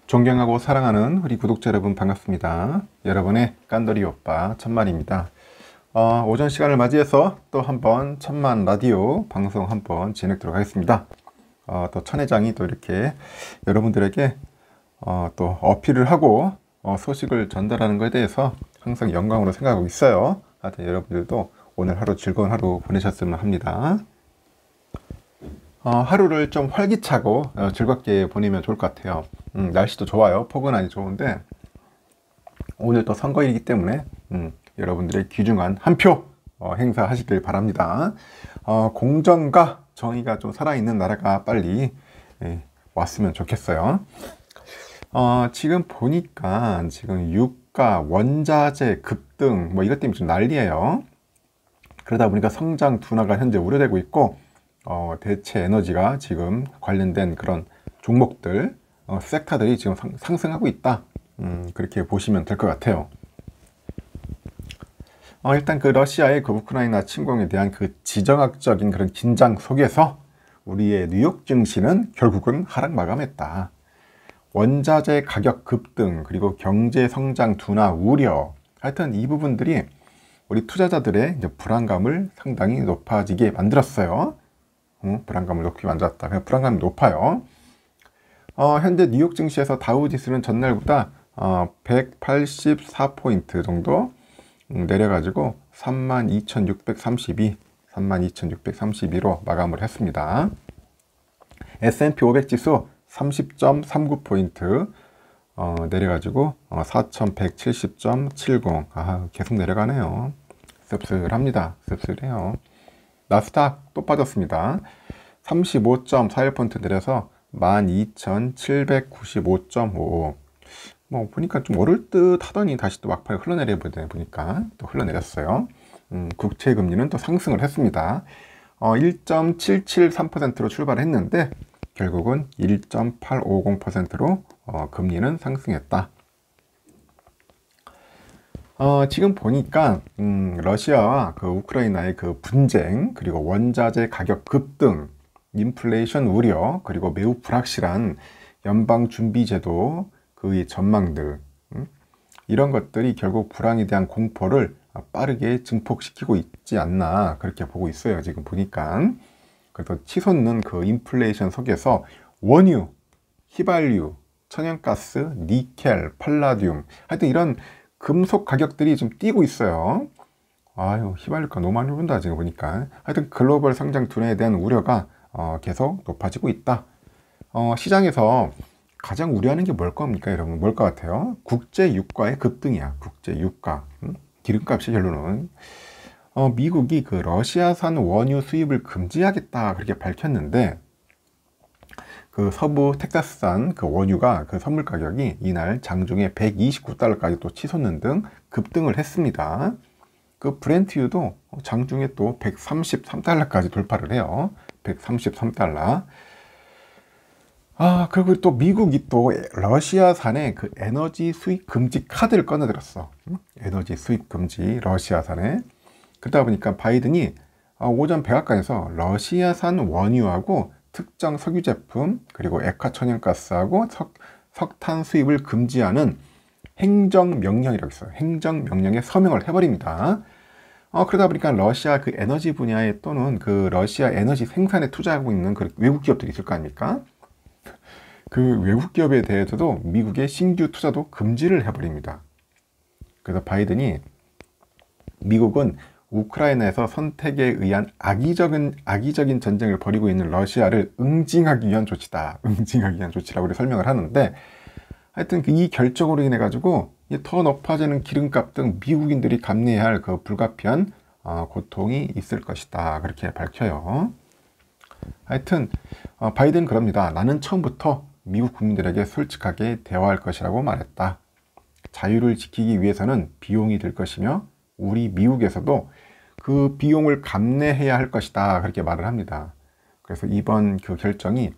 존경하고 사랑하는 우리 구독자 여러분 반갑습니다. 여러분의 깐돌이 오빠 천만입니다. 오전 시간을 맞이해서 또 한번 천만 라디오 방송 한번 진행하도록 하겠습니다. 또 천회장이 또 이렇게 여러분들에게 또 어필을 하고 소식을 전달하는 것에 대해서 항상 영광으로 생각하고 있어요. 하여튼 여러분들도 오늘 하루 즐거운 하루 보내셨으면 합니다. 하루를 좀 활기차고 즐겁게 보내면 좋을 것 같아요. 날씨도 좋아요. 포근하니 좋은데 오늘 또 선거일이기 때문에 여러분들의 귀중한 한 표 행사하시길 바랍니다. 공정과 정의가 좀 살아있는 나라가 빨리 왔으면 좋겠어요. 지금 보니까 지금 유가, 원자재 급등 뭐 이것 때문에 좀 난리예요. 그러다 보니까 성장 둔화가 현재 우려되고 있고 대체 에너지가 지금 관련된 그런 종목들, 섹터들이 지금 상승하고 있다. 그렇게 보시면 될 것 같아요. 일단 그 러시아의 그 우크라이나 침공에 대한 그 지정학적인 그런 긴장 속에서 우리의 뉴욕 증시는 결국은 하락 마감했다. 원자재 가격 급등, 그리고 경제 성장 둔화 우려, 하여튼 이 부분들이 우리 투자자들의 이제 불안감을 상당히 높아지게 만들었어요. 불안감을 높게 만들었다. 그냥 불안감이 높아요. 현재 뉴욕 증시에서 다우 지수는 전날보다 184포인트 정도 내려가지고 32,632로 마감을 했습니다. S&P 500 지수 30.39포인트 내려가지고 4,170.70. 계속 내려가네요. 씁쓸합니다. 씁쓸해요. 나스닥 또 빠졌습니다. 35.41포인트 내려서 12,795.55. 뭐 보니까 좀 오를 듯 하더니 다시 또 막판에 흘러내려 보니까 또 흘러내렸어요. 국채 금리는 또 상승을 했습니다. 1.773%로 출발했는데 결국은 1.850%로 금리는 상승했다. 지금 보니까 러시아와 그 우크라이나의 그 분쟁, 그리고 원자재 가격 급등, 인플레이션 우려, 그리고 매우 불확실한 연방준비제도 그의 전망들, 이런 것들이 결국 불황에 대한 공포를 빠르게 증폭시키고 있지 않나 그렇게 보고 있어요. 지금 보니까. 그래서 치솟는 그 인플레이션 속에서 원유, 휘발유, 천연가스, 니켈, 팔라듐, 하여튼 이런 금속 가격들이 좀 뛰고 있어요. 아유, 휘발유가 너무 많이 오른다 지금 보니까. 하여튼 글로벌 성장 둔화에 대한 우려가 계속 높아지고 있다. 시장에서 가장 우려하는 게 뭘 겁니까, 여러분? 뭘 것 같아요? 국제 유가의 급등이야. 국제 유가. 기름값이 결론은. 미국이 그 러시아산 원유 수입을 금지하겠다 그렇게 밝혔는데, 그 서부 텍사스산 그 원유가 그 선물 가격이 이날 장중에 129달러까지 또 치솟는 등 급등을 했습니다. 그 브렌트유도 장중에 또 133달러까지 돌파를 해요. 133달러. 그리고 또 미국이 또 러시아산의 그 에너지 수입 금지 카드를 꺼내들었어. 에너지 수입 금지 러시아산에. 그러다 보니까 바이든이 오전 백악관에서 러시아산 원유하고 특정 석유 제품, 그리고 액화천연가스하고 석탄 수입을 금지하는 행정명령이라고 있어요. 행정명령에 서명을 해버립니다. 그러다 보니까 러시아 그 에너지 분야에 또는 그 러시아 에너지 생산에 투자하고 있는 그 외국 기업들이 있을 거 아닙니까? 그 외국 기업에 대해서도 미국의 신규 투자도 금지를 해버립니다. 그래서 바이든이 미국은 우크라이나에서 선택에 의한 악의적인 전쟁을 벌이고 있는 러시아를 응징하기 위한 조치다. 응징하기 위한 조치라고 설명을 하는데, 하여튼 이 결정으로 인해 가지고 더 높아지는 기름값 등 미국인들이 감내해야 할 그 불가피한 고통이 있을 것이다. 그렇게 밝혀요. 하여튼 바이든은 그럽니다. 나는 처음부터 미국 국민들에게 솔직하게 대화할 것이라고 말했다. 자유를 지키기 위해서는 비용이 들 것이며 우리 미국에서도 그 비용을 감내해야 할 것이다. 그렇게 말을 합니다. 그래서 이번 그 결정이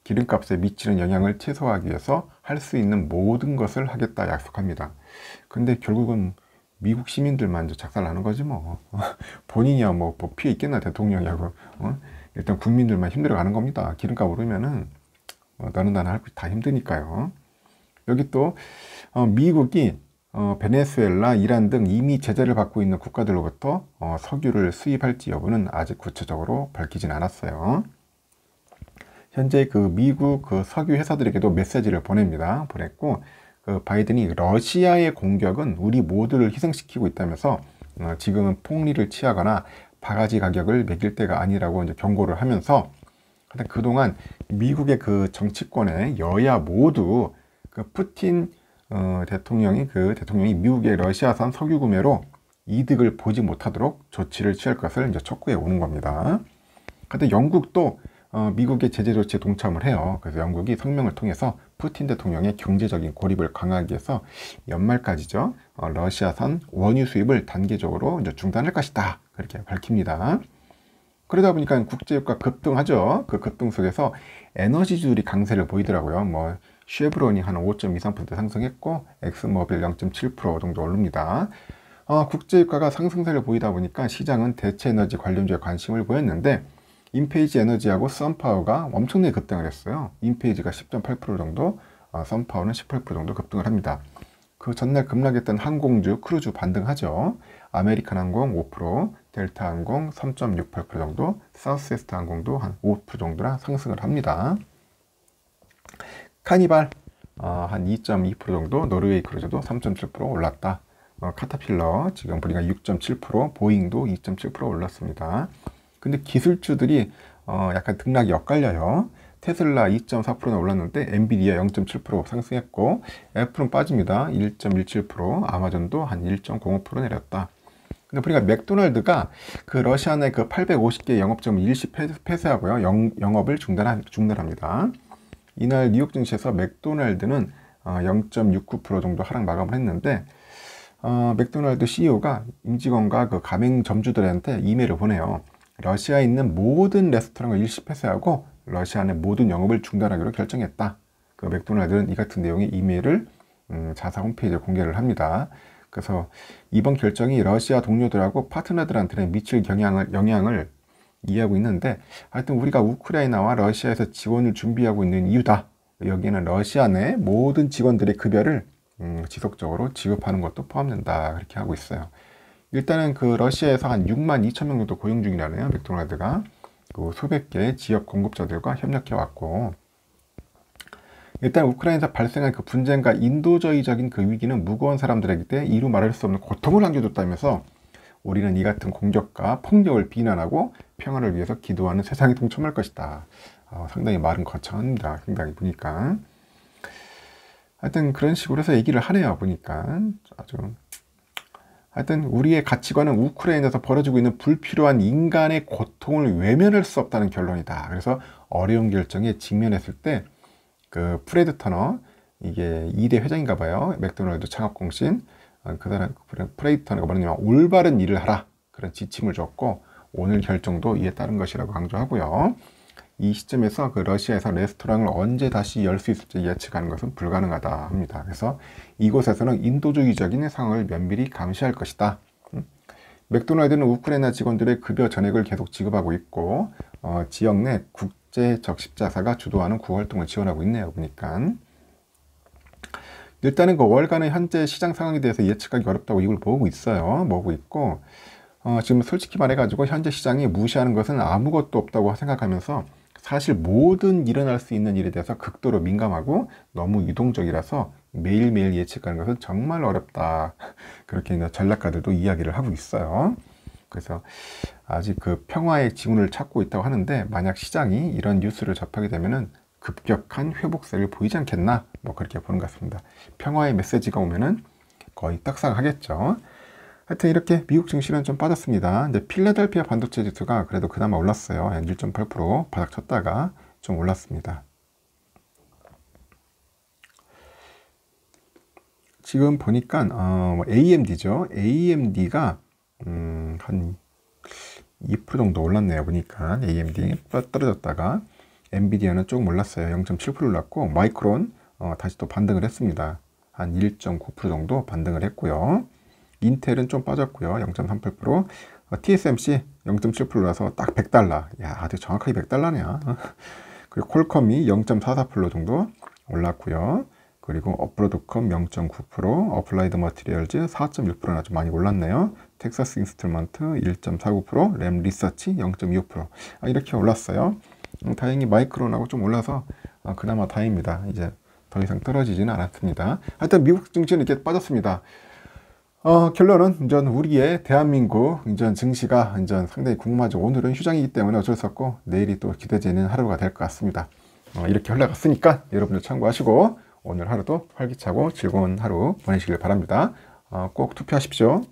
기름값에 미치는 영향을 최소화하기 위해서 할 수 있는 모든 것을 하겠다 약속합니다. 근데 결국은 미국 시민들만 이제 작살나는 거지 뭐. 본인이야 뭐 피해 있겠나, 대통령이하고. 일단 국민들만 힘들어가는 겁니다. 기름값 오르면은 너는 나는 할 거 다 힘드니까요. 여기 또 미국이 베네수엘라, 이란 등 이미 제재를 받고 있는 국가들로부터 석유를 수입할지 여부는 아직 구체적으로 밝히진 않았어요. 현재 그 미국 그 석유 회사들에게도 메시지를 보냈고, 그 바이든이 러시아의 공격은 우리 모두를 희생시키고 있다면서 지금은 폭리를 취하거나 바가지 가격을 매길 때가 아니라고 이제 경고를 하면서, 그동안 미국의 그 정치권의 여야 모두 그 푸틴 대통령이 미국의 러시아산 석유 구매로 이득을 보지 못하도록 조치를 취할 것을 이제 촉구해 오는 겁니다. 근데 영국도 미국의 제재 조치에 동참을 해요. 그래서 영국이 성명을 통해서 푸틴 대통령의 경제적인 고립을 강화하기 위해서 연말까지죠, 러시아산 원유 수입을 단계적으로 이제 중단할 것이다, 그렇게 밝힙니다. 그러다 보니까 국제유가 급등하죠. 그 급등 속에서 에너지주들이 강세를 보이더라고요. 뭐 쉐브론이 한 5.23% 상승했고, 엑스모빌 0.7% 정도 오릅니다. 국제유가가 상승세를 보이다 보니까 시장은 대체에너지 관련주에 관심을 보였는데, 인페이지 에너지하고 썬파워가 엄청나게 급등을 했어요. 인페이지가 10.8% 정도, 썬파워는 18% 정도 급등을 합니다. 그 전날 급락했던 항공주, 크루즈 반등하죠. 아메리칸 항공 5%, 델타 항공 3.68% 정도, 사우스웨스트 항공도 한 5% 정도나 상승을 합니다. 카니발 한 2.2% 정도, 노르웨이 크루즈도 3.7% 올랐다. 카타필러 지금 보니까 6.7%, 보잉도 2.7% 올랐습니다. 근데 기술주들이 약간 등락이 엇갈려요. 테슬라 2.4%나 올랐는데 엔비디아 0.7% 상승했고, 애플은 빠집니다. 1.17%, 아마존도 한 1.05% 내렸다. 근데 보니까 맥도날드가 그 러시아 내 그 850개 영업점을 일시 폐쇄하고요, 영업을 중단합니다. 이날 뉴욕 증시에서 맥도날드는 0.69% 정도 하락 마감을 했는데, 맥도날드 CEO가 임직원과 그 가맹점주들한테 이메일을 보내요. 러시아에 있는 모든 레스토랑을 일시 폐쇄하고 러시아 내 모든 영업을 중단하기로 결정했다. 그 맥도날드는 이 같은 내용의 이메일을 자사 홈페이지에 공개를 합니다. 그래서 이번 결정이 러시아 동료들하고 파트너들한테는 미칠 영향을 이해하고 있는데, 하여튼 우리가 우크라이나와 러시아에서 지원을 준비하고 있는 이유다. 여기에는 러시아 내 모든 직원들의 급여를 지속적으로 지급하는 것도 포함된다, 그렇게 하고 있어요. 일단은 그 러시아에서 한 6만 2천 명 정도 고용 중이라네요. 맥도날드가 그 수백 개의 지역 공급자들과 협력해 왔고, 일단 우크라이나에서 발생한 그 분쟁과 인도주의적인 그 위기는 무고한 사람들에게 이루 말할 수 없는 고통을 안겨줬다면서, 우리는 이 같은 공격과 폭력을 비난하고 평화를 위해서 기도하는 세상에 동참할 것이다. 상당히 말은 거창합니다. 상당히 보니까. 하여튼 그런 식으로 해서 얘기를 하네요. 보니까 아주. 하여튼 우리의 가치관은 우크라이나에서 벌어지고 있는 불필요한 인간의 고통을 외면할 수 없다는 결론이다. 그래서 어려운 결정에 직면했을 때 그 프레드 터너, 이게 2대 회장인가 봐요. 맥도날드 창업 공신. 그 사람 프레드 터너가 뭐냐면 올바른 일을 하라, 그런 지침을 줬고, 오늘 결정도 이에 따른 것이라고 강조하고요. 이 시점에서 그 러시아에서 레스토랑을 언제 다시 열 수 있을지 예측하는 것은 불가능하다 합니다. 그래서 이곳에서는 인도주의적인 상황을 면밀히 감시할 것이다. 맥도날드는 우크라이나 직원들의 급여 전액을 계속 지급하고 있고, 지역 내 국제 적십자사가 주도하는 구호활동을 지원하고 있네요. 보니까 일단은 그 월간의 현재 시장 상황에 대해서 예측하기 어렵다고 이걸 보고 있어요. 보고 있고, 지금 솔직히 말해가지고 현재 시장이 무시하는 것은 아무것도 없다고 생각하면서, 사실 모든 일어날 수 있는 일에 대해서 극도로 민감하고 너무 유동적이라서 매일매일 예측하는 것은 정말 어렵다. 그렇게 전략가들도 이야기를 하고 있어요. 그래서 아직 그 평화의 징후를 찾고 있다고 하는데, 만약 시장이 이런 뉴스를 접하게 되면은 급격한 회복세를 보이지 않겠나, 뭐 그렇게 보는 것 같습니다. 평화의 메시지가 오면은 거의 떡상하겠죠. 하여튼 이렇게 미국 증시는 좀 빠졌습니다. 이제 필라델피아 반도체 지수가 그래도 그나마 올랐어요. 한 1.8% 바닥 쳤다가 좀 올랐습니다. 지금 보니까 AMD죠. AMD가 한 2% 정도 올랐네요. 보니까 AMD 떨어졌다가, 엔비디아는 조금 올랐어요. 0.7% 올랐고, 마이크론 다시 또 반등을 했습니다. 한 1.9% 정도 반등을 했고요. 인텔은 좀 빠졌고요. 0.38%. TSMC 0.7% 올라서 딱 $100. 야, 아주 정확하게 $100네요. 그리고 콜컴이 0.44% 정도 올랐고요. 그 그리고 업브로드컴 0.9%, 어플라이드 머티리얼즈 4.6%나 좀 많이 올랐네요. 텍사스 인스트루먼트 1.49%, 램 리서치 0.25%. 이렇게 올랐어요. 다행히 마이크론하고 좀 올라서 그나마 다행입니다. 이제 더 이상 떨어지지는 않았습니다. 하여튼 미국 증시는 이렇게 빠졌습니다. 결론은 이전 우리의 대한민국 이전 증시가 이전 상당히 궁금하죠. 오늘은 휴장이기 때문에 어쩔 수 없고 내일이 또 기대되는 하루가 될 것 같습니다. 이렇게 흘러갔으니까 여러분들 참고하시고 오늘 하루도 활기차고 즐거운 하루 보내시길 바랍니다. 꼭 투표하십시오.